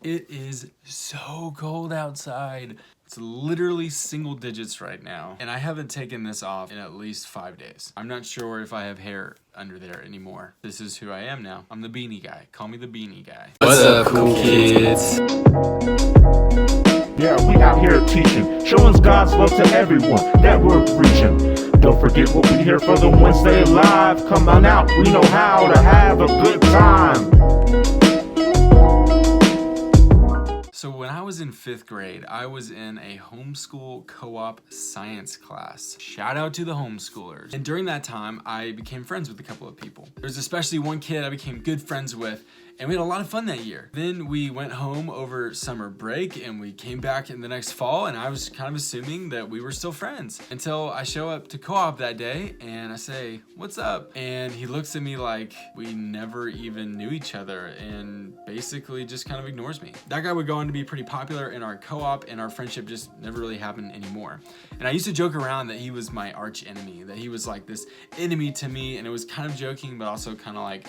It is so cold outside. It's literally single digits right now, and I haven't taken this off in at least 5 days. I'm not sure if I have hair under there anymore. This is who I am now. I'm the beanie guy. Call me the beanie guy. What's up, cool kids? Yeah, we out here teaching, showing God's love to everyone that we're reaching. Don't forget we'll be here for the Wednesday Live. Come on out, we know how to have a good time. So when I was in 5th grade, I was in a homeschool co-op science class. Shout out to the homeschoolers. And during that time, I became friends with a couple of people. There's especially one kid I became good friends with, and we had a lot of fun that year. Then we went home over summer break and we came back in the next fall, and I was kind of assuming that we were still friends until I show up to co-op that day and I say, "What's up?" And he looks at me like we never even knew each other and basically just kind of ignores me. That guy would go on to be pretty popular in our co-op, and our friendship just never really happened anymore. And I used to joke around that he was my arch enemy, that he was like this enemy to me, and it was kind of joking, but also kind of like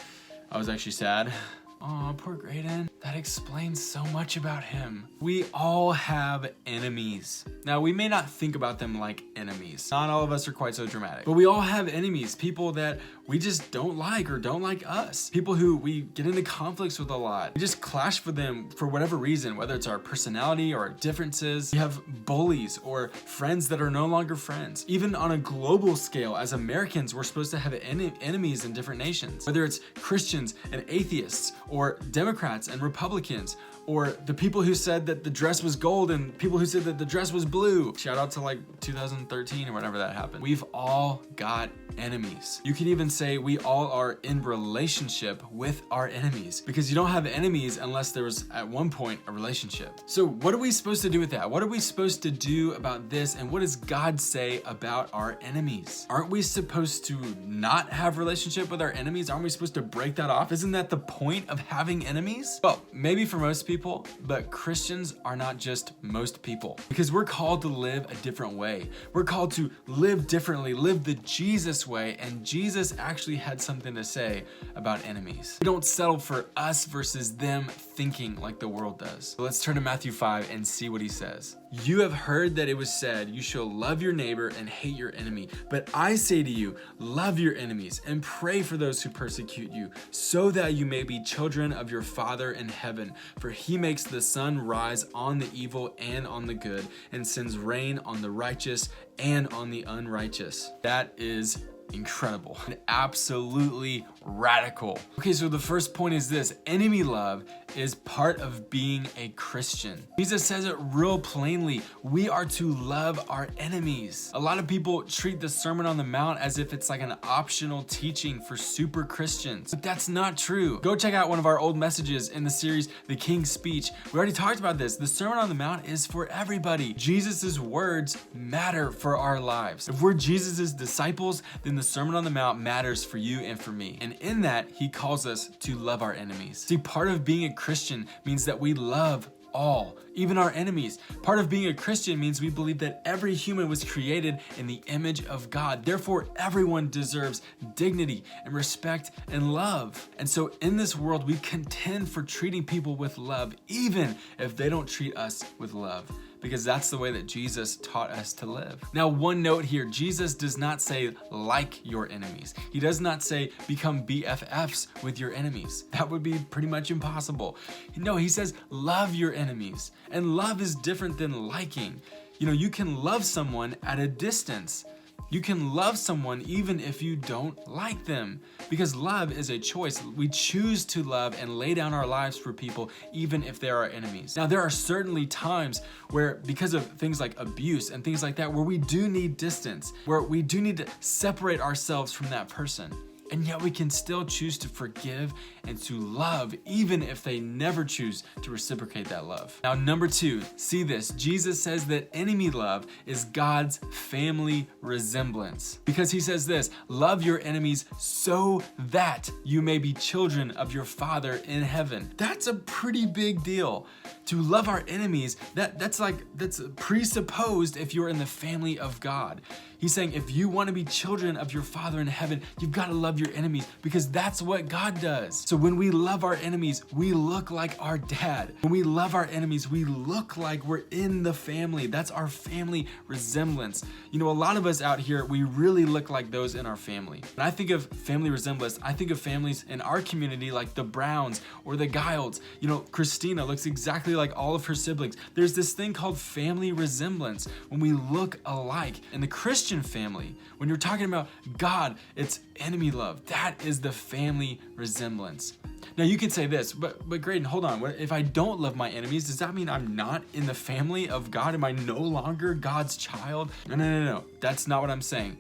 I was actually sad. Oh, poor Graydon. That explains so much about him. We all have enemies. Now, we may not think about them like enemies. Not all of us are quite so dramatic. But we all have enemies, people that we just don't like or don't like us. People who we get into conflicts with a lot. We just clash with them for whatever reason, whether it's our personality or our differences. We have bullies or friends that are no longer friends. Even on a global scale, as Americans, we're supposed to have enemies in different nations. Whether it's Christians and atheists, or Democrats and Republicans, or the people who said that the dress was gold and people who said that the dress was blue. Shout out to like 2013 or whenever that happened. We've all got enemies. You can even say we all are in relationship with our enemies, because you don't have enemies unless there was at one point a relationship. So what are we supposed to do with that? What are we supposed to do about this? And what does God say about our enemies? Aren't we supposed to not have relationship with our enemies? Aren't we supposed to break that off? Isn't that the point of having enemies? Well, maybe for most people, but Christians are not just most people, because we're called to live a different way. We're called to live differently, live the Jesus way, and Jesus actually had something to say about enemies. We don't settle for us versus them thinking like the world does. So let's turn to Matthew 5 and see what he says. You have heard that it was said, you shall love your neighbor and hate your enemy. But I say to you, love your enemies and pray for those who persecute you, so that you may be children of your Father in heaven. For he makes the sun rise on the evil and on the good, and sends rain on the righteous and on the unrighteous. That is incredible and absolutely radical. Okay, so the first point is this: enemy love is part of being a Christian. Jesus says it real plainly. We are to love our enemies. A lot of people treat the Sermon on the Mount as if it's like an optional teaching for super Christians, but that's not true. Go check out one of our old messages in the series, The King's Speech. We already talked about this. The Sermon on the Mount is for everybody. Jesus's words matter for our lives. If we're Jesus's disciples, then the Sermon on the Mount matters for you and for me. And in that, he calls us to love our enemies. See, part of being a Christian means that we love all, even our enemies. Part of being a Christian means we believe that every human was created in the image of God. Therefore, everyone deserves dignity and respect and love. And so in this world, we contend for treating people with love, even if they don't treat us with love, because that's the way that Jesus taught us to live. Now, one note here, Jesus does not say like your enemies. He does not say become BFFs with your enemies. That would be pretty much impossible. No, he says love your enemies. And love is different than liking. You know, you can love someone at a distance. You can love someone even if you don't like them, because love is a choice. We choose to love and lay down our lives for people even if they're our enemies. Now, there are certainly times where, because of things like abuse and things like that, where we do need distance, where we do need to separate ourselves from that person. And yet we can still choose to forgive and to love, even if they never choose to reciprocate that love. Now, number 2, see this. Jesus says that enemy love is God's family resemblance, because he says this: love your enemies so that you may be children of your Father in heaven. That's a pretty big deal. To love our enemies, that's presupposed if you're in the family of God. He's saying if you want to be children of your Father in heaven, you've got to love your enemies because that's what God does. So when we love our enemies, we look like our dad. When we love our enemies, we look like we're in the family. That's our family resemblance. You know, a lot of us out here, we really look like those in our family. When I think of family resemblance, I think of families in our community like the Browns or the Guilds. You know, Christina looks exactly like all of her siblings. There's this thing called family resemblance when we look alike. In the Christian family, when you're talking about God, it's enemy love. That is the family resemblance. Now you could say this, but Graydon, hold on. What if I don't love my enemies? Does that mean I'm not in the family of God? Am I no longer God's child? No. That's not what I'm saying.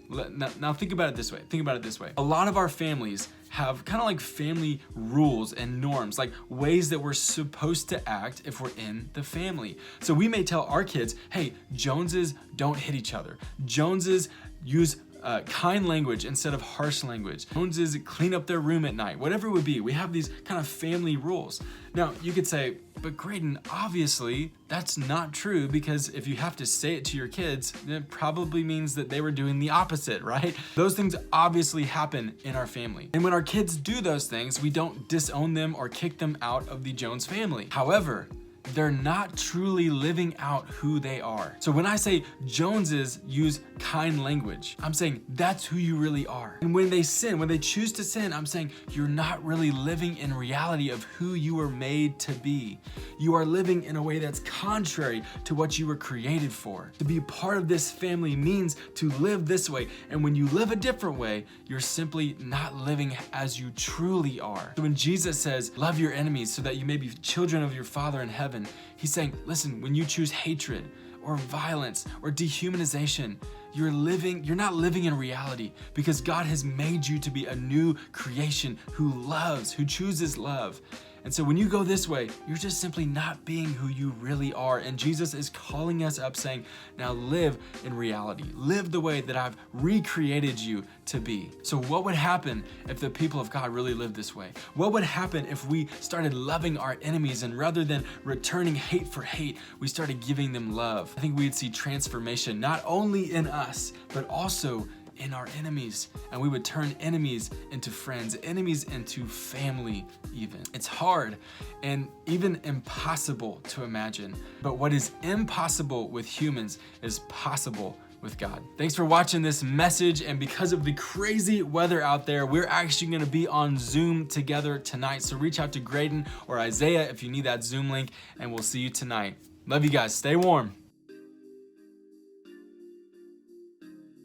Now think about it this way. A lot of our families have kind of like family rules and norms, like ways that we're supposed to act if we're in the family. So we may tell our kids, hey, Joneses don't hit each other. Joneses use kind language instead of harsh language. Joneses clean up their room at night, whatever it would be. We have these kind of family rules. Now, you could say, but Graydon, obviously that's not true, because if you have to say it to your kids, it probably means that they were doing the opposite, right? Those things obviously happen in our family. And when our kids do those things, we don't disown them or kick them out of the Jones family. However, they're not truly living out who they are. So when I say Joneses use kind language, I'm saying that's who you really are. And when they sin, when they choose to sin, I'm saying you're not really living in reality of who you were made to be. You are living in a way that's contrary to what you were created for. To be part of this family means to live this way. And when you live a different way, you're simply not living as you truly are. So when Jesus says, love your enemies so that you may be children of your Father in heaven, he's saying, listen, when you choose hatred or violence or dehumanization, you're not living in reality, because God has made you to be a new creation who loves, who chooses love. And so when you go this way, you're just simply not being who you really are. And Jesus is calling us up saying, now live in reality. Live the way that I've recreated you to be. So what would happen if the people of God really lived this way? What would happen if we started loving our enemies, and rather than returning hate for hate, we started giving them love? I think we'd see transformation not only in us, but also in our enemies, and we would turn enemies into friends, enemies into family even. It's hard and even impossible to imagine, but what is impossible with humans is possible with God. Thanks for watching this message, and because of the crazy weather out there, we're actually gonna be on Zoom together tonight, so reach out to Graydon or Isaiah if you need that Zoom link, and we'll see you tonight. Love you guys, stay warm.